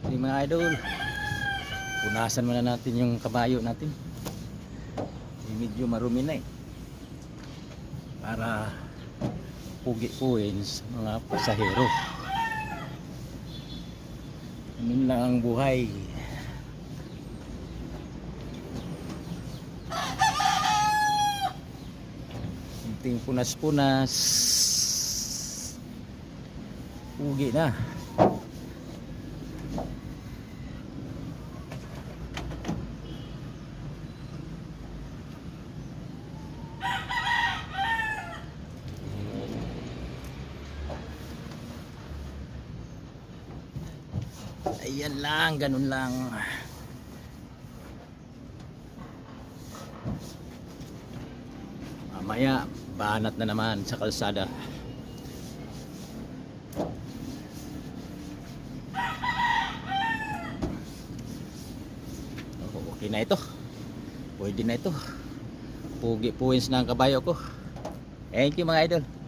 Yung mga idol, punasan muna natin yung kabayo natin. Medyo marumi na eh, para pugi-puin sa mga pasahero. Ganun lang ang buhay. Kunting punas-punas, pugi na. Ayan lang, ganun lang. Mamaya, banat na naman sa kalsada. Okay na ito. Pwede na ito. Pugi-puwins na ang kabayo ko. Thank you mga idol.